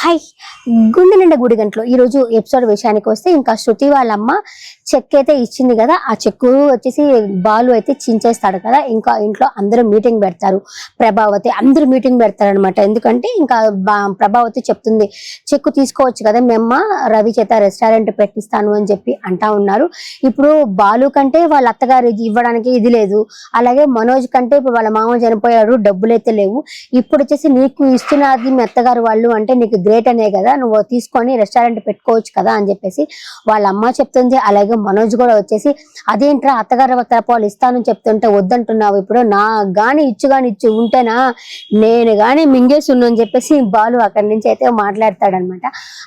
Hi గుండె నిండా గుడి గంటలు ఈ రోజు ఎపిసోడ్ విషయానికి వస్తే ఇంకా శృతి వాళ్ళ అమ్మ చెక్ అయితే ఇచ్చింది కదా, ఆ చెక్కు వచ్చేసి బాలు అయితే చించేస్తాడు కదా. ఇంకా ఇంట్లో అందరూ మీటింగ్ పెడతారు, ప్రభావతి అందరూ మీటింగ్ పెడతారు అనమాట. ఎందుకంటే ఇంకా ప్రభావతి చెప్తుంది చెక్కు తీసుకోవచ్చు కదా మేమ్మ, రవి చేత రెస్టారెంట్ పెట్టిస్తాను అని చెప్పి అంటా ఉన్నారు. ఇప్పుడు బాలు కంటే వాళ్ళ అత్తగారు ఇవ్వడానికి ఇది లేదు, అలాగే మనోజ్ కంటే ఇప్పుడు వాళ్ళ మామ చనిపోయాడు, డబ్బులైతే లేవు. ఇప్పుడు వచ్చేసి నీకు ఇస్తున్నది మీ అత్తగారు వాళ్ళు అంటే నీకు గ్రేట్ అనే కదా, నువ్వు తీసుకొని రెస్టారెంట్ పెట్టుకోవచ్చు కదా అని చెప్పేసి వాళ్ళ అమ్మ చెప్తుంది. అలాగే మనోజ్ కూడా వచ్చేసి అదేంట్రా అత్తగారు తరపాలు ఇస్తానని చెప్తుంటే వద్దంటున్నావు, ఇప్పుడు నా గాని ఇచ్చి ఉంటేనా నేను గాని మింగేసును అని చెప్పేసి బాలు అక్కడి నుంచి అయితే మాట్లాడతాడనమాట.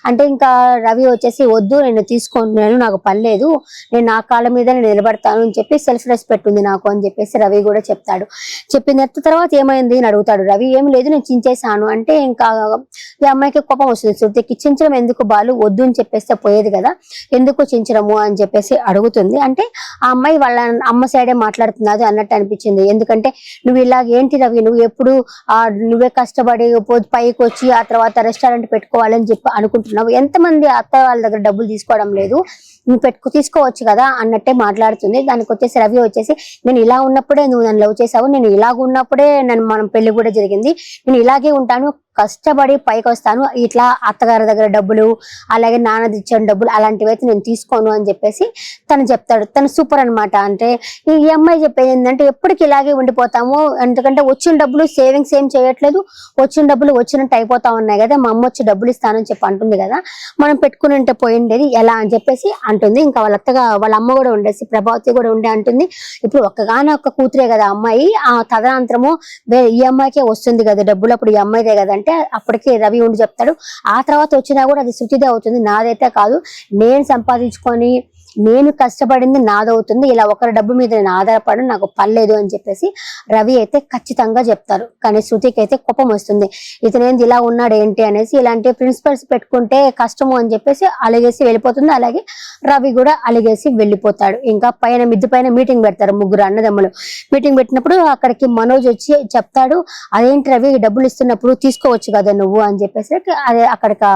అంటే ఇంకా రవి వచ్చేసి వద్దు నేను తీసుకుంటున్నాను, నాకు పర్లేదు, నేను నా కాళ్ళ మీద నేను నిలబడతాను అని చెప్పి సెల్ఫ్ రెస్పెక్ట్ ఉంది నాకు అని చెప్పేసి రవి కూడా చెప్తాడు. చెప్పిన తర్వాత ఏమైంది అని అడుగుతాడు రవి. ఏం లేదు నేను చించేసాను అంటే ఇంకా ఈ అమ్మాయికి కోపం వస్తుంది. శృతికి చించడం ఎందుకు బాలు, వద్దు అని చెప్పేస్తే పోయేది కదా, ఎందుకు చించడము అని చెప్పేసి అడుగుతుంది. అంటే ఆ అమ్మాయి వాళ్ళ అమ్మ సైడే మాట్లాడుతున్నది అన్నట్టు అనిపించింది. ఎందుకంటే నువ్వు ఇలాగ ఏంటి రవి, నువ్వు ఎప్పుడు నువ్వే కష్టపడి పైకి వచ్చి ఆ తర్వాత రెస్టారెంట్ పెట్టుకోవాలని చెప్పి అనుకుంటున్నావు, ఎంతమంది అత్త వాళ్ళ దగ్గర డబ్బులు తీసుకోవడం లేదు, నువ్వు తీసుకోవచ్చు కదా అన్నట్టే మాట్లాడుతుంది. దానికి వచ్చేసి రవి వచ్చేసి నేను ఇలా ఉన్నప్పుడే నువ్వు నన్ను లవ్ చేసావు, నేను ఇలాగ ఉన్నప్పుడే మనం పెళ్లి కూడా జరిగింది, నేను ఇలాగే ఉంటాను, కష్టపడి పైకి వస్తాను, ఇట్లా అత్తగారి దగ్గర డబ్బులు అలాగే నాన్నది ఇచ్చిన డబ్బులు అలాంటివి అయితే నేను తీసుకోను అని చెప్పేసి తను చెప్తాడు. తను సూపర్ అనమాట. అంటే ఈ అమ్మాయి చెప్పేది ఏంటంటే ఎప్పటికి ఇలాగే ఉండిపోతాము, ఎందుకంటే వచ్చిన డబ్బులు సేవింగ్స్ ఏం చేయట్లేదు, వచ్చిన డబ్బులు వచ్చినట్టు అయిపోతా ఉన్నాయి కదా, మా అమ్మ వచ్చి డబ్బులు ఇస్తానని చెప్పి అంటుంది కదా, మనం పెట్టుకుని ఉంటే పోయిండేది ఎలా అని చెప్పేసి అంటుంది. ఇంకా వాళ్ళ అమ్మ కూడా ఉండేసి ప్రభావతి కూడా ఉండే అంటుంది. ఇప్పుడు ఒక్క కూతురే కదా అమ్మాయి, ఆ తదనంతరము ఈ అమ్మాయికే వస్తుంది కదా డబ్బులు, అప్పుడు ఈ అమ్మాయిదే కదా అంటే అప్పటికి రవి ఉండి చెప్తాడు. ఆ తర్వాత వచ్చినా కూడా అది శృతిదే అవుతుంది, నాదైతే కాదు, నేను సంపాదించుకొని నేను కష్టపడింది నాదవుతుంది, ఇలా ఒకరి డబ్బు మీద నేను ఆధారపడను, నాకు పర్లేదు అని చెప్పేసి రవి అయితే ఖచ్చితంగా చెప్తారు. కానీ శృతికి అయితే కోపం వస్తుంది, ఇతనేంది ఇలా ఉన్నాడు ఏంటి అనేసి, ఇలాంటి ప్రిన్సిపల్స్ పెట్టుకుంటే కష్టము అని చెప్పేసి అలిగేసి వెళ్ళిపోతుంది. అలాగే రవి కూడా అలిగేసి వెళ్ళిపోతాడు. ఇంకా మిద్ది పైన మీటింగ్ పెడతారు ముగ్గురు అన్నదమ్ములు. మీటింగ్ పెట్టినప్పుడు అక్కడికి మనోజ్ వచ్చి చెప్తాడు, అదేంటి రవి డబ్బులు ఇస్తున్నప్పుడు తీసుకోవచ్చు కదా నువ్వు అని చెప్పేసి. అదే అక్కడికి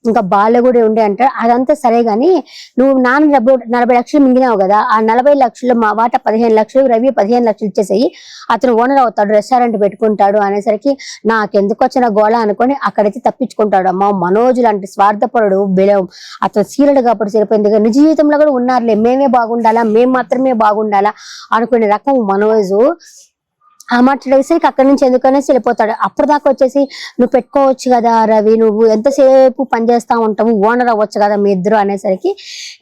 ఇంకా బాలు కూడా ఉండే అంటారు. అదంతా సరే గాని నువ్వు నాన్న 40 లక్షలు మింగినావు కదా, ఆ 40 లక్షలు మా వాట 15 లక్షలు, రవి 15 లక్షలు ఇచ్చేసేయి, అతను ఓనర్ అవుతాడు, రెస్టారెంట్ పెట్టుకుంటాడు అనేసరికి నాకెందుకు వచ్చిన గోళ అనుకొని అక్కడైతే తప్పించుకుంటాడు. అమ్మ మనోజ్ లాంటి స్వార్థపరుడు అతను సీరియడ్ కాబట్టి సరిపోయింది, నిజ జీవితంలో కూడా ఉన్నారులే, మేమే బాగుండాలా, మేము మాత్రమే బాగుండాలా అనుకునే రకం మనోజు. ఆ మాట్లాడేసరికి అక్కడి నుంచి ఎందుకనేసి వెళ్ళిపోతాడు. అప్పటిదాకా వచ్చేసి నువ్వు పెట్టుకోవచ్చు కదా రవి, నువ్వు ఎంతసేపు పనిచేస్తా ఉంటావు, ఓనర్ అవ్వచ్చు కదా మీ ఇద్దరు అనేసరికి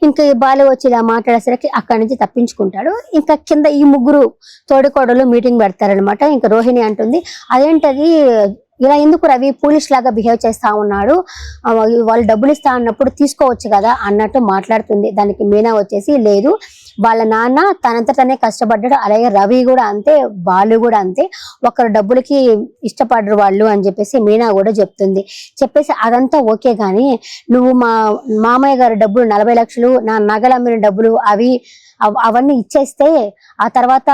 ఇంకా బాలు వచ్చి ఇలా మాట్లాడేసరికి అక్కడి నుంచి తప్పించుకుంటాడు. ఇంకా కింద ఈ ముగ్గురు తోడికోడలు మీటింగ్ పెడతారనమాట. ఇంకా రోహిణి అంటుంది, అదేంటది ఇలా ఎందుకు రవి పోలీస్ లాగా బిహేవ్ చేస్తా ఉన్నాడు, వాళ్ళు డబ్బులు ఇస్తా అన్నప్పుడు తీసుకోవచ్చు కదా అన్నట్టు మాట్లాడుతుంది. దానికి మీనా వచ్చేసి లేదు, వాళ్ళ నాన్న తనంతటనే కష్టపడ్డాడు, అలాగే రవి కూడా అంతే, బాలు కూడా అంతే, ఒకరు డబ్బులకి ఇష్టపడరు వాళ్ళు అని చెప్పేసి మీనా కూడా చెప్తుంది. చెప్పేసి అదంతా ఓకే గాని నువ్వు మా మామయ్య గారి డబ్బులు 40 లక్షలు, నా నగలు అమ్మిన డబ్బులు అవన్నీ ఇచ్చేస్తే ఆ తర్వాత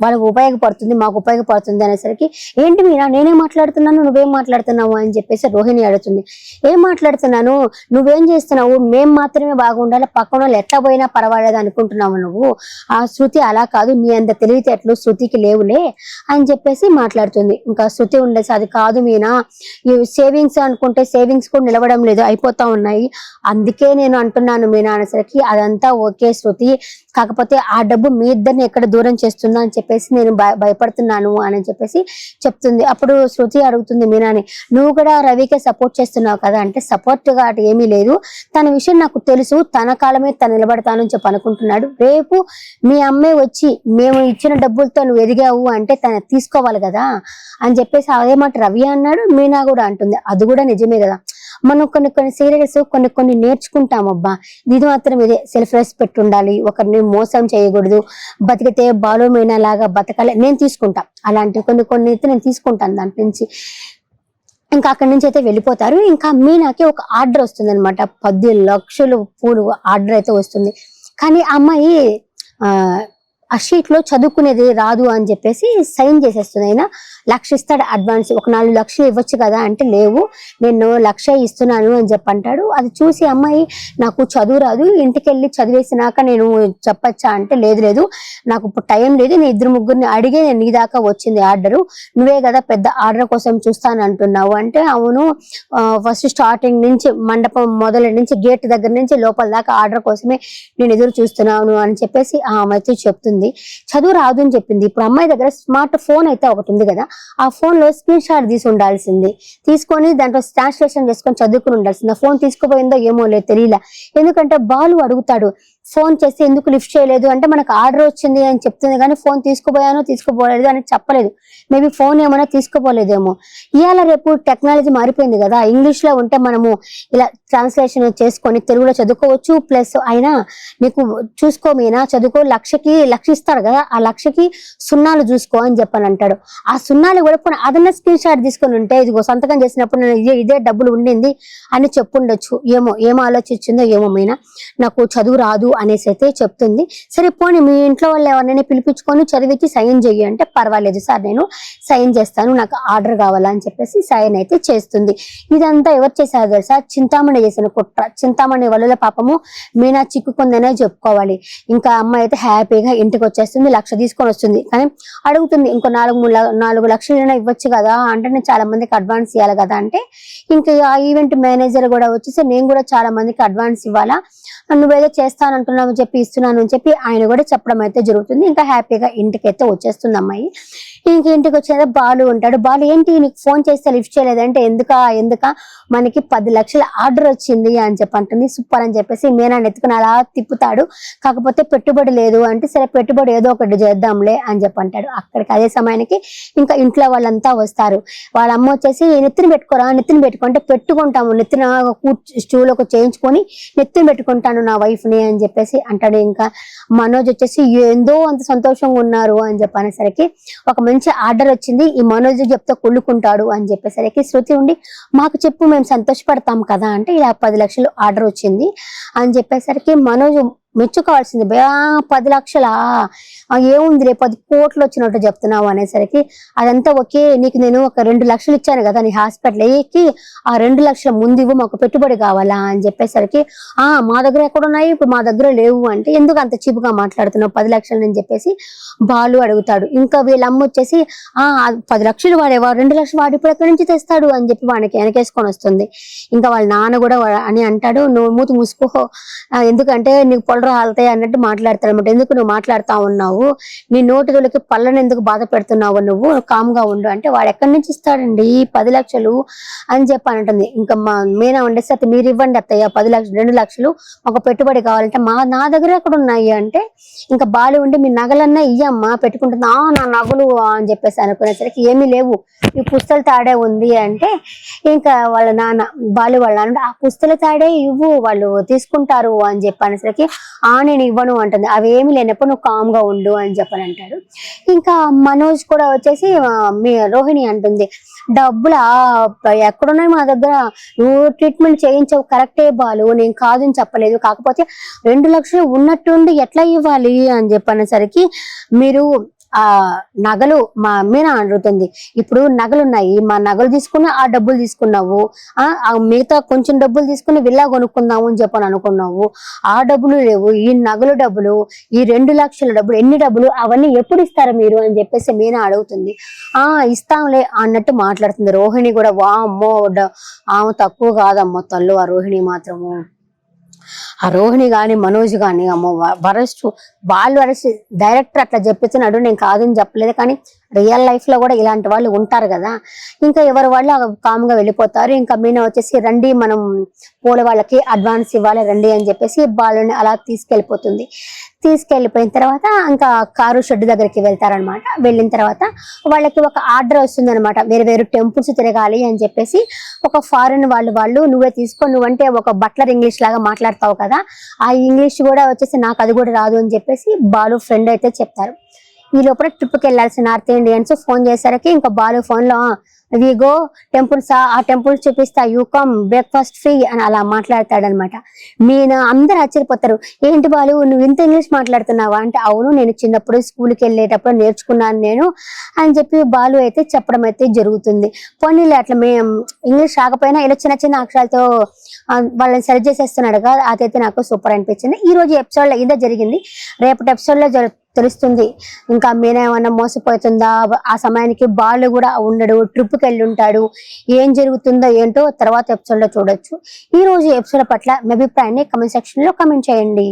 వాళ్ళకు ఉపయోగపడుతుంది, మాకు ఉపయోగపడుతుంది అనేసరికి ఏంటి మీనా నేనేం మాట్లాడుతున్నాను నువ్వేం మాట్లాడుతున్నావు అని చెప్పేసి రోహిణి అడుగుతుంది. ఏం మాట్లాడుతున్నాను, నువ్వేం చేస్తున్నావు, మేం మాత్రమే బాగుండాలి, పక్కన వాళ్ళు ఎట్లా పోయినా పర్వాలేదు అనుకుంటున్నావు నువ్వు, ఆ శృతి అలా కాదు, నీ అంత తెలివితేటలు శృతికి లేవులే అని చెప్పేసి మాట్లాడుతుంది. ఇంకా శృతి ఉండేసి అది కాదు మీనా, ఈ సేవింగ్స్ అనుకుంటే సేవింగ్స్ కూడా నిలవడం లేదు, అయిపోతా ఉన్నాయి, అందుకే నేను అంటున్నాను మీనా అనేసరికి అదంతా ఓకే శృతి, కాకపోతే ఆ డబ్బు మీ ఇద్దరిని ఎక్కడ దూరం చేస్తుందా అని చెప్పేసి నేను భయపడుతున్నాను అని చెప్పేసి చెప్తుంది. అప్పుడు శృతి అడుగుతుంది మీనాని, నువ్వు కూడా రవికే సపోర్ట్ చేస్తున్నావు కదా అంటే, సపోర్ట్ గా అటు ఏమీ లేదు, తన విషయం నాకు తెలుసు, తన కాలమే తను నిలబడతానని చెప్పి అనుకుంటున్నాడు, రేపు మీ అమ్మాయి వచ్చి మేము ఇచ్చిన డబ్బులతో నువ్వు ఎదిగావు అంటే తను తీసుకోవాలి కదా అని చెప్పేసి అదేమాట రవి అన్నాడు. మీనా కూడా అంటుంది అది కూడా నిజమే కదా, మనం కొన్ని సీరియల్స్ కొన్ని నేర్చుకుంటాం అబ్బా, ఇది మాత్రం ఇదే, సెల్ఫ్ రెస్పెక్ట్ ఉండాలి, ఒకరిని మోసం చేయకూడదు, బతికితే బాలు మీనా లాగా బతకాలి, నేను తీసుకుంటా అలాంటి కొన్ని అయితే నేను తీసుకుంటాను దాంట్ నుంచి. ఇంకా అక్కడి నుంచి అయితే వెళ్ళిపోతారు. ఇంకా మీనాకి ఒక ఆర్డర్ వస్తుంది అనమాట, 10 లక్షలు పూలు ఆర్డర్ అయితే వస్తుంది. కానీ అమ్మాయి ఆ షీట్ లో చదువుకునేది రాదు అని చెప్పేసి సైన్ చేసేస్తుంది. అయినా 1,00,000 ఇస్తాడు అడ్వాన్స్, ఒక 4 లక్షలు ఇవ్వచ్చు కదా అంటే లేవు నేను 1,00,000 ఇస్తున్నాను అని చెప్పంటాడు. అది చూసి అమ్మాయి నాకు చదువు రాదు, ఇంటికి వెళ్ళి చదివేసినాక నేను చెప్పచ్చా అంటే లేదు లేదు నాకు ఇప్పుడు టైం లేదు, నేను 2-3 అడిగే నేను నీ దాకా వచ్చింది ఆర్డరు, నువ్వే కదా పెద్ద ఆర్డర్ కోసం చూస్తాను అంటున్నావు అంటే అవును ఫస్ట్ స్టార్టింగ్ నుంచి మండపం మొదల నుంచి గేట్ దగ్గర నుంచి లోపల దాకా ఆర్డర్ కోసమే నేను ఎదురు చూస్తున్నాను అని చెప్పేసి ఆ అమ్మాయితో చెప్తుంది. చదువు రాదు అని చెప్పింది. ఇప్పుడు అమ్మాయి దగ్గర స్మార్ట్ ఫోన్ అయితే ఒకటి ఉంది కదా, ఆ ఫోన్ లో స్క్రీన్ షాట్ తీసి ఉండాల్సింది, తీసుకొని దాంట్లో ట్రాన్స్లేషన్ చేసుకొని చదువుకుని ఉండాల్సింది. ఆ ఫోన్ తీసుకుపోయిందో ఏమో లేదు తెలియలే. ఎందుకంటే బాలు అడుగుతాడు ఫోన్ చేసి ఎందుకు లిఫ్ట్ చేయలేదు అంటే మనకు ఆర్డర్ వచ్చింది అని చెప్తుంది కానీ ఫోన్ తీసుకుపోయానో తీసుకోపోలేదు అని చెప్పలేదు. మేబీ ఫోన్ ఏమైనా తీసుకుపోలేదేమో. ఇవాళ రేపు టెక్నాలజీ మారిపోయింది కదా, ఇంగ్లీష్ లో ఉంటే మనము ఇలా ట్రాన్స్లేషన్ చేసుకొని తెలుగులో చదువుకోవచ్చు. ప్లస్ అయినా నీకు చూసుకోమీనా చదువుకో, 1,00,000 ఇస్తారు కదా, ఆ 1,00,000 సున్నాలు చూసుకో అని చెప్పని అంటాడు. ఆ సున్నాలు కూడా పోనీ అదన్న స్క్రీన్ షాట్ తీసుకొని ఉంటే ఇదిగో సంతకం చేసినప్పుడు నేను ఇదే డబ్బులు ఉండింది అని చెప్పుండొచ్చు. ఏమో ఆలోచించిందో ఏమో మీనా, నాకు చదువు రాదు అనేసి అయితే చెప్తుంది. సరే పోనీ మీ ఇంట్లో వాళ్ళు ఎవరినైనా పిలిపించుకొని చదివించి సైన్ చెయ్యి అంటే పర్వాలేదు సార్ నేను సైన్ చేస్తాను, నాకు ఆర్డర్ కావాలా అని చెప్పేసి సైన్ అయితే చేస్తుంది. ఇదంతా ఎవరు చేశారు తెలుసా, చింతామణి చేసిన కుట్ర. చింతామణి వల్ల పాపము మీనా చిక్కుకుందనే చెప్పుకోవాలి. ఇంకా అమ్మాయి అయితే హ్యాపీగా ఇంటికి వచ్చేస్తుంది, 1,00,000 తీసుకొని వస్తుంది. కానీ అడుగుతుంది ఇంకో 4 లక్షలైనా ఇవ్వచ్చు కదా అంటే నేను చాలా మందికి అడ్వాన్స్ ఇవ్వాలి కదా అంటే ఇంకా ఆ ఈవెంట్ మేనేజర్ కూడా వచ్చేసి నేను కూడా చాలా మందికి అడ్వాన్స్ ఇవ్వాలా, నువ్వేదో చేస్తానంటున్నావు చెప్పి ఇస్తున్నాను అని చెప్పి ఆయన కూడా చెప్పడం అయితే జరుగుతుంది. ఇంకా హ్యాపీగా ఇంటికి అయితే వచ్చేస్తుంది అమ్మాయి. ఇంటికి వచ్చేదా బాలు ఉంటాడు. బాలు ఏంటి నీకు ఫోన్ చేస్తే లిఫ్ట్ చేయలేదంటే ఎందుక మనకి 10 లక్షల ఆర్డర్ వచ్చింది అని చెప్పి అంటుంది. సూపర్ అని చెప్పేసి మీనా ఎత్తుకుని అలా తిప్పుతాడు. కాకపోతే పెట్టుబడి లేదు అంటే సరే పెట్టుబడి ఏదో ఒకటి చేద్దాంలే అని చెప్పి అంటాడు. అక్కడికి అదే సమయానికి ఇంకా ఇంట్లో వాళ్ళంతా వస్తారు. వాళ్ళ అమ్మ వచ్చేసి నెత్తిన పెట్టుకోరా, నెత్తిన పెట్టుకుంటే పెట్టుకుంటాము, నెత్తిన స్టూల్ ఒక చేయించుకొని నెత్తిన పెట్టుకుంటాను నా వైఫ్ ని అని చెప్పేసి అంటాడు. ఇంకా మనోజ్ వచ్చేసి ఏందో అంత సంతోషంగా ఉన్నారు అని చెప్పనేసరికి ఒక మంచి ఆర్డర్ వచ్చింది, ఈ మనోజ్ చెప్తే కొల్లుకుంటాడు అని చెప్పేసరికి శృతి ఉండి మాకు చెప్పు మేము సంతోషపడతాం కదా అంటే ఇలా 10 లక్షలు ఆర్డర్ వచ్చింది అని చెప్పేసరికి మనోజ్ మెచ్చుకోవాల్సింది. 10 లక్షలా ఏముంది రే 10 కోట్లు వచ్చినట్టు చెప్తున్నావు అనేసరికి అదంతా ఓకే, నీకు నేను ఒక 2 లక్షలు ఇచ్చాను కదా నీ హాస్పిటల్ అయ్యేకి, ఆ 2 లక్షల ముందు ఇవ్వు మాకు పెట్టుబడి కావాలా అని చెప్పేసరికి మా దగ్గర ఎక్కడున్నాయి ఇప్పుడు మా దగ్గర లేవు అంటే ఎందుకు అంత చీపుగా మాట్లాడుతున్నావు 10 లక్షలు అని చెప్పేసి బాలు అడుగుతాడు. ఇంకా వీళ్ళ అమ్మ వచ్చేసి 10 లక్షలు వాడేవాడు 2 లక్షలు వాడు ఇప్పుడు ఎక్కడి నుంచి తెస్తాడు అని చెప్పి వాడికి వెనకేసుకొని వస్తుంది. ఇంకా వాళ్ళ నాన్న కూడా అని అంటాడు నువ్వు మూతి మూసుకో, ఎందుకంటే నీకు పొలరు రాలుతాయి అన్నట్టు మాట్లాడతాడు అనమాట. ఎందుకు నువ్వు మాట్లాడుతా ఉన్నావు, నీ నోటిదోళ్ళకి పళ్ళని ఎందుకు బాధ పెడుతున్నావు, నువ్వు కామ్గా ఉండు అంటే వాడు ఎక్కడి నుంచి ఇస్తాడండి 10 లక్షలు అని చెప్పి అని అంటుంది. ఇంకా మా మీనా ఉండేసి అత మీరు ఇవ్వండి అత్తయ్య 10 లక్షలు 2 లక్షలు ఒక పెట్టుబడి కావాలంటే నా దగ్గర ఎక్కడ ఉన్నాయి అంటే ఇంకా బాలు ఉండి మీ నగలన్నా ఇయ్యమ్మా పెట్టుకుంటుంది. నా నగలు అని చెప్పేసి అనుకునేసరికి ఏమీ లేవు ఈ పుస్తల తాడే ఉంది అంటే ఇంకా వాళ్ళ నాన్న బాలు వాళ్ళ నాన్న ఆ పుస్తల తాడే ఇవ్వు వాళ్ళు తీసుకుంటారు అని చెప్పి అనేసరికి నేను ఇవ్వను అంటుంది. అవేమి లేనప్పుడు నువ్వు కామ్గా ఉండు అని చెప్పని అంటాడు. ఇంకా మనోజ్ కూడా వచ్చేసి మీ రోహిణి అంటుంది డబ్బులా ఎక్కడున్నాయి మా దగ్గర, నువ్వు ట్రీట్మెంట్ చేయించవు కరెక్టే బాలు నేను కాదని చెప్పలేదు, కాకపోతే 2 లక్షలు ఉన్నట్టుండి ఎట్లా ఇవ్వాలి అని చెప్పనేసరికి మీరు నగలు మా మీనా అడుగుతుంది ఇప్పుడు నగలు ఉన్నాయి మా నగలు తీసుకుని ఆ డబ్బులు తీసుకున్నావు, మిగతా కొంచెం డబ్బులు తీసుకుని విల్లా కొనుక్కుందాము అని చెప్పని అనుకున్నావు, ఆ డబ్బులు లేవు, ఈ నగలు డబ్బులు ఈ 2 లక్షల డబ్బులు ఎన్ని డబ్బులు అవన్నీ ఎప్పుడు ఇస్తారా మీరు అని చెప్పేసి మీనా అడుగుతుంది. ఇస్తాంలే అన్నట్టు మాట్లాడుతుంది. రోహిణి కూడా వామ్మో ఆమె తక్కువ కాదమ్మో తల్లు ఆ రోహిణి మాత్రము. ఆ రోహిణి గాని మనోజ్ గాని అమ్మో వరస్ట్ వాళ్ళు వరస్ట్. డైరెక్టర్ అట్లా చెప్తున్నాడు నేను కాదని చెప్పలేదు, కానీ రియల్ లైఫ్ లో కూడా ఇలాంటి వాళ్ళు ఉంటారు కదా. ఇంకా ఎవరు వాళ్ళు కామ్గా వెళ్ళిపోతారు. ఇంకా మీనా వచ్చేసి రండి మనం పూల వాళ్ళకి అడ్వాన్స్ ఇవ్వాలి రండి అని చెప్పేసి వాళ్ళని అలా తీసుకెళ్ళిపోయిన తర్వాత ఇంకా కారు షెడ్ దగ్గరికి వెళ్తారనమాట. వెళ్ళిన తర్వాత వాళ్ళకి ఒక ఆర్డర్ వస్తుంది అనమాట, వేరు టెంపుల్స్ తిరగాలి అని చెప్పేసి. ఒక ఫారెన్ వాళ్ళు నువ్వే తీసుకో, నువ్వంటే ఒక బట్లర్ ఇంగ్లీష్ లాగా మాట్లాడతావు కదా, ఆ ఇంగ్లీష్ కూడా వచ్చేసి నాకు అది కూడా రాదు అని చెప్పేసి బాలు ఫ్రెండ్ అయితే చెప్తారు. ఈ లోపల ట్రిప్కి వెళ్ళాల్సిన నార్త్ ఇండియన్స్ ఫోన్ చేసరికి ఇంకా బాలు ఫోన్ లో వి గో టెంపుల్స్, ఆ టెంపుల్స్ చూపిస్తా, యూ కమ్ బ్రేక్ఫాస్ట్ ఫ్రీ అని అలా మాట్లాడతాడనమాట. మీనా అందరు ఆశ్చర్యపోతారు, ఏంటి బాలు నువ్వు ఇంత ఇంగ్లీష్ మాట్లాడుతున్నావా అంటే, అవును నేను చిన్నప్పుడు స్కూల్కి వెళ్ళేటప్పుడు నేర్చుకున్నాను నేను అని చెప్పి బాలు అయితే చెప్పడం అయితే జరుగుతుంది. పోనీలే అట్లా మేము ఇంగ్లీష్ రాకపోయినా ఇలా చిన్న చిన్న అక్షరాలతో వాళ్ళని సరి చేసేస్తున్నాడు కదా, అదైతే నాకు సూపర్ అనిపించింది. ఈ రోజు ఎపిసోడ్ లో ఇదే జరిగింది. రేపటి ఎపిసోడ్ లో తెలుస్తుంది ఇంకా మీనా ఏమన్నా మోసపోతుందా, ఆ సమయానికి బాలు కూడా ఉండడు, ట్రిప్కి వెళ్ళి ఉంటాడు, ఏం జరుగుతుందో ఏంటో తర్వాత ఎపిసోడ్ లో చూడొచ్చు. ఈ రోజు ఎపిసోడ్ పట్ల మీ అభిప్రాయాన్ని కమెంట్ సెక్షన్ లో కమెంట్ చేయండి.